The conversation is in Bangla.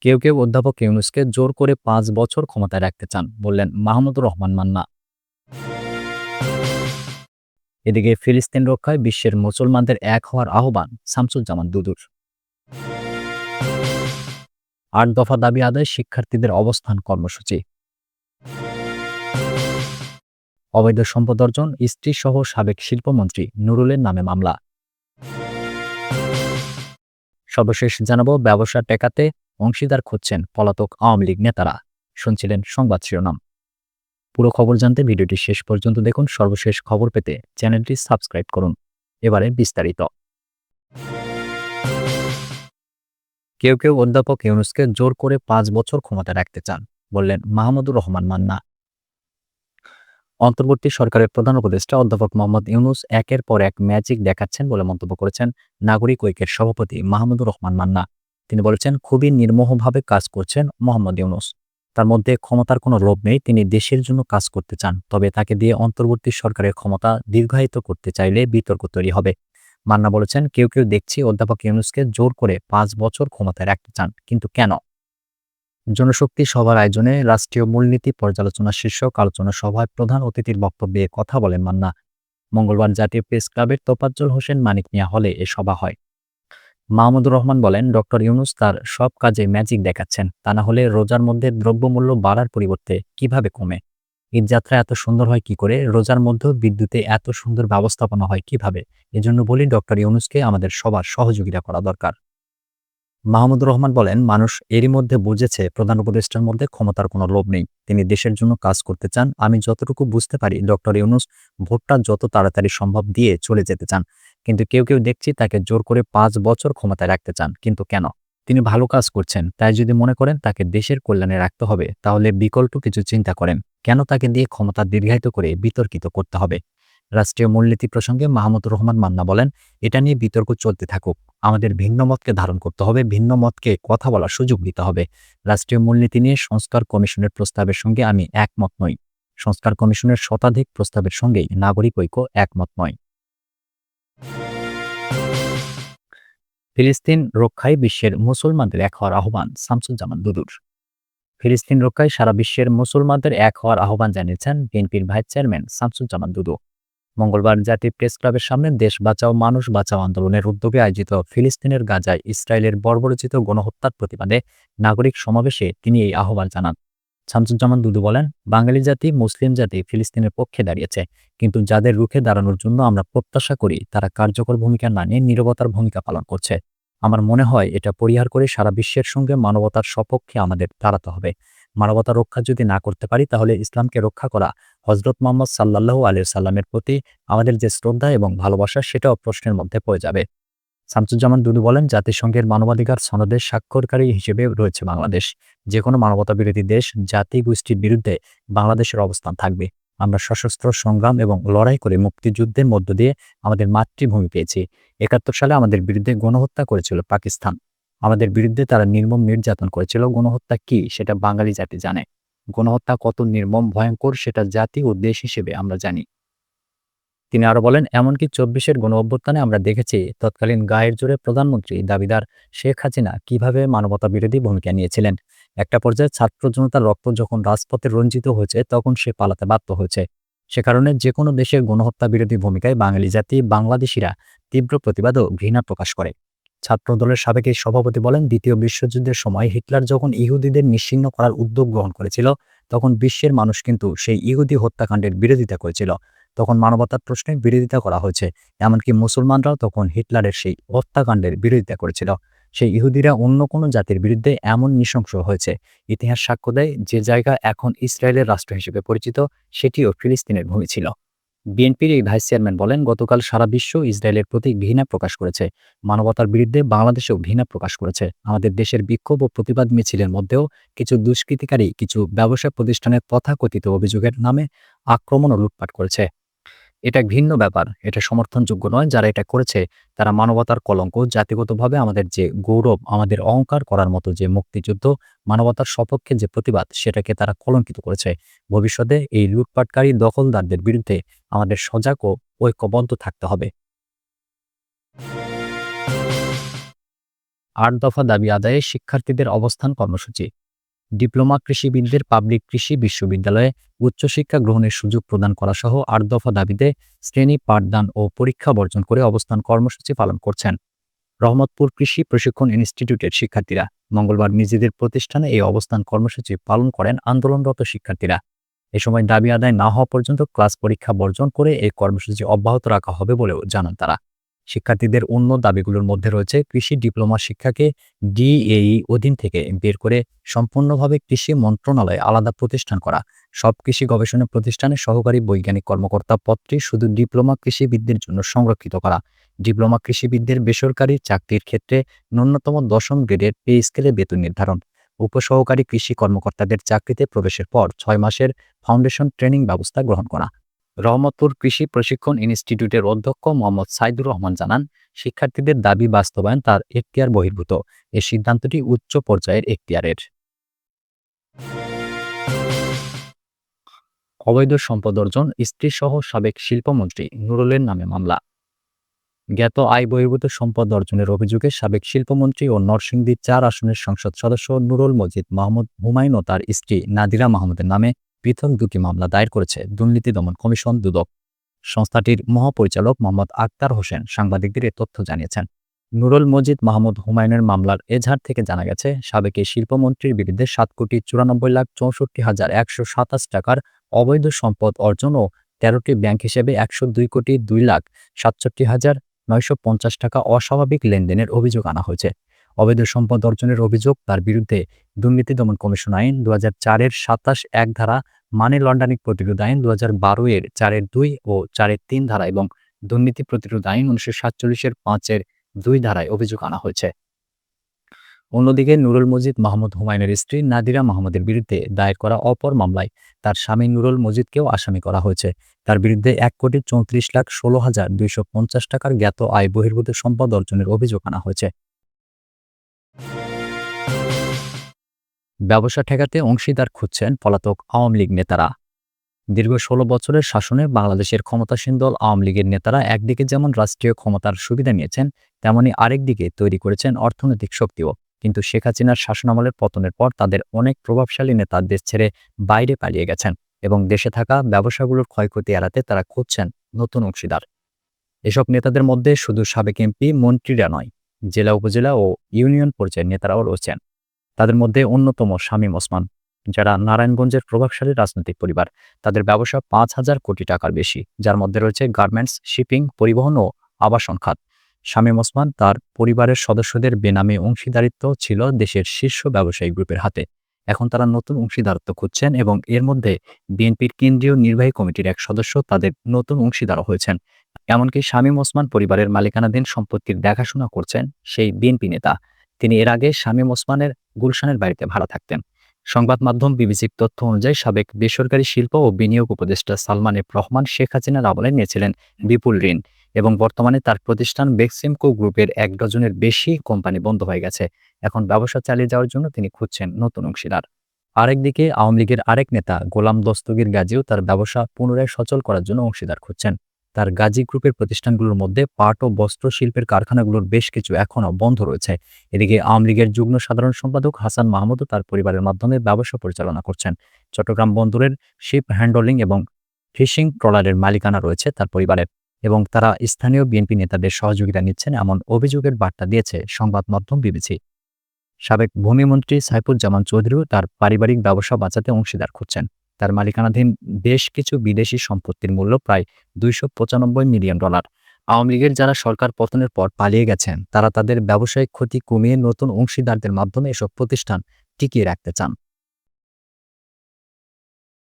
কেউ অধ্যাপক ইউনূসকে জোর করে ৫ বছর ক্ষমতায় রাখতে চান, বললেন মাহমুদুর রহমান মান্না। এদিকে ফিলিস্তিন রক্ষায় বিশ্বের মুসলমানদের এক হওয়ার আহ্বান শামসুজ্জামান দুদুর। ৮ দফা দাবি আদায় শিক্ষার্থীদের অবস্থান কর্মসূচি। অবৈধ সম্পদ অর্জন, স্ত্রীসহ সাবেক শিল্পমন্ত্রী নুরুলের নামে মামলা। সর্বশেষ জানাবো, ব্যবসা টেকাতে অংশীদার খুঁজছেন পলাতক আওয়ামী লীগ নেতারা। শুনছিলেন সংবাদ শিরোনাম। পুরো খবর জানতে ভিডিওটি শেষ পর্যন্ত দেখুন। সর্বশেষ খবর পেতে চ্যানেলটি সাবস্ক্রাইব করুন। এবারে বিস্তারিত। কেউ অধ্যাপক ইউনূসকে জোর করে ৫ বছর ক্ষমতায় রাখতে চান, বললেন মাহমুদুর রহমান মান্না। অন্তর্বর্তী সরকারের প্রধান উপদেষ্টা অধ্যাপক মোহাম্মদ ইউনূস একের পর এক ম্যাজিক দেখাচ্ছেন বলে মন্তব্য করেছেন নাগরিক ঐক্যের সভাপতি মাহমুদুর রহমান মান্না। তিনি বলেছেন, খুবই নির্মোহভাবে কাজ করছেন মোহাম্মদ ইউনূস। তার মধ্যে ক্ষমতার কোনো লোভ নেই, তিনি দেশের জন্য কাজ করতে চান। তবে তাকে দিয়ে অন্তর্বর্তী সরকারের ক্ষমতা দীর্ঘায়িত করতে চাইলে বিতর্ক তৈরি হবে। মান্না বলেছেন, কেউ দেখছি অধ্যাপক ইউনূসকে জোর করে ৫ বছর ক্ষমতায় রাখতে চান, কিন্তু কেন? জনশক্তি সভার আয়োজনে রাষ্ট্রীয় মূলনীতি পর্যালোচনা শীর্ষক আলোচনা সভায় প্রধান অতিথির বক্তব্যে কথা বলেন মান্না। মঙ্গলবার জাতীয় প্রেস ক্লাবের তোফাজ্জল হোসেন মানিক মিয়া হলে এ সভা হয়। মাহমুদুর রহমান বলেন, ডক্টর ইউনূস তার সব কাজে ম্যাজিক দেখাচ্ছেন। তা না হলে রোজার মধ্যে দ্রব্যমূল্য বাড়ার পরিবর্তে কিভাবে কমে? ঈদযাত্রা এত সুন্দর হয় কি করে? রোজার মধ্যেও বিদ্যুতে এত সুন্দর ব্যবস্থাপনা হয় কিভাবে? এজন্য বলি, ডক্টর ইউনূসকে আমাদের সবার সহযোগিতা করা দরকার। মাহমুদুর রহমান বলেন, মানুষ এরই মধ্যে বুঝেছে প্রধান উপদেষ্টার মধ্যে ক্ষমতার কোনো লোভ নেই। তিনি দেশের জন্য কাজ করতে চান। আমি যতটুকু বুঝতে পারি, ডক্টর ইউনূস ভোটটা যত তাড়াতাড়ি সম্ভব দিয়ে চলে যেতে চান। কিন্তু কেউ দেখছি তাকে জোর করে ৫ বছর ক্ষমতায় রাখতে চান। কিন্তু কেন? তিনি ভালো কাজ করছেন, তাই যদি মনে করেন তাকে দেশের কল্যাণে রাখতে হবে, তাহলে বিকল্প কিছু চিন্তা করেন। কেন তাকে দিয়ে ক্ষমতা দীর্ঘায়িত করে বিতর্কিত করতে হবে? রাষ্ট্রীয় মূলনীতি প্রসঙ্গে মাহমুদুর রহমান মান্না বলেন, এটা নিয়ে বিতর্ক চলতে থাকুক। আমাদের ভিন্ন মতকে ধারণ করতে হবে, ভিন্ন মতকে কথা বলার সুযোগ দিতে হবে। রাষ্ট্রীয় মূলনীতি নিয়ে সংস্কার কমিশনের প্রস্তাবের সঙ্গে আমি একমত নই। সংস্কার কমিশনের শতাধিক প্রস্তাবের সঙ্গেই নাগরিক ঐক্য একমত নয়। ফিলিস্তিন রক্ষায় বিশ্বের মুসলমানদের এক হওয়ার আহ্বান শামসুজ্জামান দুদুর। ফিলিস্তিন রক্ষায় সারা বিশ্বের মুসলমানদের এক হওয়ার আহ্বান জানিয়েছেন বিএনপির ভাইস চেয়ারম্যান শামসুজ্জামান দুদু। মঙ্গলবার জাতীয় প্রেস ক্লাবের সামনে দেশ বাঁচাও মানুষ বাঁচাও আন্দোলনের উদ্যোগে আয়োজিত ফিলিস্তিনের গাজায় ইসরায়েলের বর্বরোচিত গণহত্যার প্রতিবাদে নাগরিক সমাবেশে তিনি এই আহ্বান জানান। শামসুজ্জামান দুদু বলেন, বাঙালি জাতি, মুসলিম জাতি ফিলিস্তিনের পক্ষে দাঁড়িয়েছে, কিন্তু যাদের রুখে দাঁড়ানোর জন্য আমরা প্রত্যাশা করি তারা কার্যকর ভূমিকা না নিয়ে নীরবতার ভূমিকা পালন করছে। আমার মনে হয় এটা পরিহার করে সারা বিশ্বের সঙ্গে মানবতার সপক্ষে আমাদের দাঁড়াতে হবে। মানবতা রক্ষা যদি না করতে পারি, তাহলে ইসলামকে রক্ষা করা, হযরত মুহাম্মদ সাল্লাল্লাহু আলাইহি সাল্লামের প্রতি আমাদের যে শ্রদ্ধা এবং ভালোবাসা, সেটাও প্রশ্নের মধ্যে পড়ে যাবে। শামসুজ্জামান দুদু বলেন, জাতিসংঘের মানবাধিকার সনদের স্বাক্ষরকারী হিসেবে রয়েছে বাংলাদেশ। যেকোনো মানবতা বিরোধী দেশ, জাতি গোষ্ঠীর বিরুদ্ধে বাংলাদেশের অবস্থান থাকবে। আমরা সশস্ত্র সংগ্রাম এবং লড়াই করে মুক্তিযুদ্ধের মধ্য দিয়ে আমাদের মাতৃভূমি পেয়েছি। ৭১ সালে আমাদের বিরুদ্ধে গণহত্যা করেছিল পাকিস্তান। আমাদের বিরুদ্ধে তারা নির্মম নির্যাতন করেছিল। গণহত্যা কি, সেটা বাঙালি জাতি জানে। গণহত্যা কত নির্মম, ভয়ঙ্কর, সেটা জাতি ও দেশ হিসেবে আমরা জানি। তিনি আরো বলেন, এমনকি ২৪-এর গণঅভ্যুত্থানে আমরা দেখেছি তৎকালীন গায়ের জোরে প্রধানমন্ত্রী দাবিদার শেখ হাসিনা কিভাবে মানবতা বিরোধী ভূমিকা নিয়েছিলেন। একটা পর্যায়ে ছাত্র জনতার রক্ত যখন রাজপথে রঞ্জিত হয়েছে, তখন সে পালাতে বাধ্য হয়েছে। সে কারণে যেকোনো দেশের গণহত্যা বিরোধী ভূমিকায় বাঙালি জাতি, বাংলাদেশিরা তীব্র প্রতিবাদ ও ঘৃণা প্রকাশ করে। ছাত্রদলের সাবেক এই সভাপতি বলেন, দ্বিতীয় বিশ্বযুদ্ধের সময় হিটলার যখন ইহুদিদের নিশ্চিহ্ন করার উদ্যোগ গ্রহণ করেছিল, তখন বিশ্বের মানুষ কিন্তু সেই ইহুদি হত্যাকাণ্ডের বিরোধিতা করেছিল। তখন মানবতার প্রশ্নে বিরোধিতা করা হয়েছে। এমনকি মুসলমানরাও তখন হিটলারের সেই হত্যাকাণ্ডের বিরোধিতা করেছিল। সেই ইহুদিরা অন্য কোনো জাতির বিরুদ্ধে এমন নৃশংস হয়েছে। ইতিহাস সাক্ষ্য দেয়, যে জায়গা এখন ইসরায়েলের রাষ্ট্র হিসেবে পরিচিত, সেটিও ফিলিস্তিনের ভূমি ছিল। বিএনপির এই ভাইস চেয়ারম্যান বলেন, গতকাল সারা বিশ্ব ইসরায়েলের প্রতি ঘৃণা প্রকাশ করেছে। মানবতার বিরুদ্ধে বাংলাদেশেও ঘৃণা প্রকাশ করেছে। আমাদের দেশের বিক্ষোভ ও প্রতিবাদ মিছিলের মধ্যেও কিছু দুষ্কৃতিকারী কিছু ব্যবসা প্রতিষ্ঠানের তথাকথিত অভিযোগের নামে আক্রমণ ও লুটপাট করেছে। এটা ঘৃণ্য ব্যাপার। এটা সমর্থনযোগ্য নয়। যারা এটা করেছে তারা মানবতার কলঙ্ক। জাতিগতভাবে আমাদের যে গৌরব, আমাদের অহংকার করার মতো যে মুক্তিযুদ্ধ, মানবতার সপক্ষে যে প্রতিবাদ, সেটাকে তারা কলঙ্কিত করেছে। ভবিষ্যতে এই লুটপাটকারী দখলদারদের বিরুদ্ধে আমাদের সজাগ ও ঐক্যবদ্ধ থাকতে হবে। 8 দফা দাবি আদায়ে শিক্ষার্থীদের অবস্থান কর্মসূচি। ডিপ্লোমা কৃষিবিদদের পাবলিক কৃষি বিশ্ববিদ্যালয়ে উচ্চশিক্ষা গ্রহণের সুযোগ প্রদান করা সহ 8 দফা দাবিতে শ্রেণী পাঠদান ও পরীক্ষা বর্জন করে অবস্থান কর্মসূচি পালন করছেন রহমতপুর কৃষি প্রশিক্ষণ ইনস্টিটিউটের শিক্ষার্থীরা। মঙ্গলবার নিজেদের প্রতিষ্ঠানে এই অবস্থান কর্মসূচি পালন করেন আন্দোলনরত শিক্ষার্থীরা। এ সময় দাবি আদায় না হওয়া পর্যন্ত ক্লাস পরীক্ষা বর্জন করে এই কর্মসূচি অব্যাহত রাখা হবে বলেও জানান তারা। শিক্ষার্থীদের অন্য দাবিগুলোর মধ্যে রয়েছে কৃষি ডিপ্লোমা শিক্ষাকে ডিএই অধীন থেকে বের করে সম্পূর্ণভাবে কৃষি মন্ত্রণালয়ে আলাদা প্রতিষ্ঠান করা, সব কৃষি গবেষণা প্রতিষ্ঠানে সহকারী বৈজ্ঞানিক কর্মকর্তা পদটি শুধু ডিপ্লোমা কৃষিবিদদের জন্য সংরক্ষিত করা, ডিপ্লোমা কৃষিবিদদের বেসরকারি চাকরির ক্ষেত্রে ন্যূনতম 10ম গ্রেডের পে স্কেলে বেতন নির্ধারণ, উপসহকারী কৃষি কর্মকর্তাদের চাকরিতে প্রবেশের পর 6 মাসের ফাউন্ডেশন ট্রেনিং ব্যবস্থা গ্রহণ করা। রহমতপুর কৃষি প্রশিক্ষণ ইনস্টিটিউটের অধ্যক্ষ মোহাম্মদ সাইদুর রহমান জানান, শিক্ষার্থীদের দাবি বাস্তবায়ন তার এখতিয়ার বহির্ভূত। এ সিদ্ধান্তটি উচ্চ পর্যায়ের এখতিয়ারের। অবৈধ সম্পদ অর্জন, স্ত্রীসহ সাবেক শিল্পমন্ত্রী নুরুলের নামে মামলা। জ্ঞাত আয় বহির্ভূত সম্পদ অর্জনের অভিযোগে সাবেক শিল্পমন্ত্রী ও নরসিংদী 4 আসনের সংসদ সদস্য নুরুল মজিদ মাহমুদ হুমায়ুন ও তার স্ত্রী নাদিরা মাহমুদের নামে পৃথক 2টি মামলা দায়ের করেছে দুর্নীতি দমন কমিশন দুদক। সংস্থাটির মহাপরিচালক মোহাম্মদ আক্তার হোসেন সাংবাদিকদের এ তথ্য জানিয়েছেন। নুরুল মজিদ মাহমুদ হুমায়ুনের মামলার এজাহার থেকে জানা গেছে, সাবেক এই শিল্পমন্ত্রীর বিরুদ্ধে 7,94,64,127 টাকার অবৈধ সম্পদ অর্জন ও 13টি ব্যাংক হিসেবে 102,62,67,950 টাকা অস্বাভাবিক লেনদেনের অভিযোগ আনা হয়েছে। অবৈধ সম্পদ অর্জনের অভিযোগ তার বিরুদ্ধে দুর্নীতি দমন কমিশন আইন 2004-এর 27(1) ধারা, মানি লন্ডারিং প্রতিরোধ আইন 2012-এর 4(2) ও 4(3) ধারা এবং দুর্নীতি প্রতিরোধ আইন 1947-এর 5(2) ধারায় অভিযোগ আনা হয়েছে। অন্যদিকে নুরুল মজিদ মাহমুদ হুমায়ুনের স্ত্রী নাদিরা মাহমুদের বিরুদ্ধে দায়ের করা অপর মামলায় তার স্বামী নুরুল মজিদকেও আসামি করা হয়েছে। তার বিরুদ্ধে 1,34,16,250 টাকার জ্ঞাত আয় বহির্ভূত সম্পদ অর্জনের অভিযোগ আনা হয়েছে। ব্যবসা ঠেকাতে অংশীদার খুঁজছেন পলাতক আওয়ামী লীগ নেতারা। দীর্ঘ 16 বছরের শাসনে বাংলাদেশের ক্ষমতাসীন দল আওয়ামী লীগের নেতারা একদিকে যেমন রাষ্ট্রীয় ক্ষমতার সুবিধা নিয়েছেন, তেমনি আরেকদিকে তৈরি করেছেন অর্থনৈতিক শক্তিও। কিন্তু শেখ হাসিনার শাসনামলের পতনের পর তাদের অনেক প্রভাবশালী নেতা দেশ ছেড়ে বাইরে পালিয়ে গেছেন এবং দেশে থাকা ব্যবসাগুলোর ক্ষয়ক্ষতি এড়াতে তারা খুঁজছেন নতুন অংশীদার। এসব নেতাদের মধ্যে শুধু সাবেক এমপি মন্ত্রীরা নয়, জেলা উপজেলা ও ইউনিয়ন পর্যায়ের নেতারাও রয়েছেন। তাদের মধ্যে অন্যতম শামীম ওসমান, যারা নারায়ণগঞ্জের প্রভাবশালী রাজনৈতিক পরিবার। তাদের ব্যবসা 5,000 কোটি টাকার বেশি, যার মধ্যে রয়েছে গার্মেন্টস, শিপিং, পরিবহন ও আবাসন খাত। শামীম ওসমান তার পরিবারের সদস্যদের বেনামে অংশীদারিত্ব ছিল দেশের শীর্ষ ব্যবসায়ী গ্রুপের হাতে। এখন তারা নতুন অংশীদারত্ব খুঁজছেন এবং এর মধ্যে বিএনপির কেন্দ্রীয় নির্বাহী কমিটির এক সদস্য তাদের নতুন অংশীদারও হয়েছেন। এমনকি শামীম ওসমান পরিবারের মালিকানাধীন সম্পত্তির দেখাশোনা করছেন সেই বিএনপি নেতা। তিনি এর আগে শামীম ওসমানের গুলশানের বাড়িতে ভাড়া থাকতেন। সংবাদ মাধ্যম বিবিসির তথ্য অনুযায়ী সাবেক বেসরকারি শিল্প ও বিনিয়োগ উপদেষ্টা সালমান এফ রহমান শেখ হাসিনার আমলে নিয়েছিলেন বিপুল ঋণ এবং বর্তমানে তার প্রতিষ্ঠান বেক্সিমকো গ্রুপের 1 ডজনের বেশি কোম্পানি বন্ধ হয়ে গেছে। এখন ব্যবসা চালিয়ে যাওয়ার জন্য তিনি খুঁজছেন নতুন অংশীদার। আরেকদিকে আওয়ামী লীগের আরেক নেতা গোলাম দস্তগীর গাজীও তার ব্যবসা পুনরায় সচল করার জন্য অংশীদার খুঁজছেন। তার গাজী গ্রুপের প্রতিষ্ঠানগুলোর মধ্যে পাট ও বস্ত্র শিল্পের কারখানাগুলোর বেশ কিছু এখনও বন্ধ রয়েছে। এদিকে আওয়ামী লীগের যুগ্ম সাধারণ সম্পাদক হাসান মাহমুদও তার পরিবারের মাধ্যমে ব্যবসা পরিচালনা করছেন। চট্টগ্রাম বন্দরের শিপ হ্যান্ডলিং এবং ফিশিং ট্রলারের মালিকানা রয়েছে তার পরিবারের এবং তারা স্থানীয় বিএনপি নেতাদের সহযোগিতা নিচ্ছেন, এমন অভিযোগের বার্তা দিয়েছে সংবাদ মাধ্যম বিবিসি। সাবেক ভূমিমন্ত্রী সাইফুজ্জামান চৌধুরীও তার পারিবারিক ব্যবসা বাঁচাতে অংশীদার খুঁজছেন। তার মালিকানাধীন বেশ কিছু বিদেশি সম্পত্তির মূল্য প্রায় $295 মিলিয়ন। আওয়ামী লীগের যারা সরকার পতনের পর পালিয়ে গেছেন, তারা তাদের ব্যবসায়িক ক্ষতি কমিয়ে নতুন অংশীদারদের মাধ্যমে এসব প্রতিষ্ঠান টিকিয়ে রাখতে চান।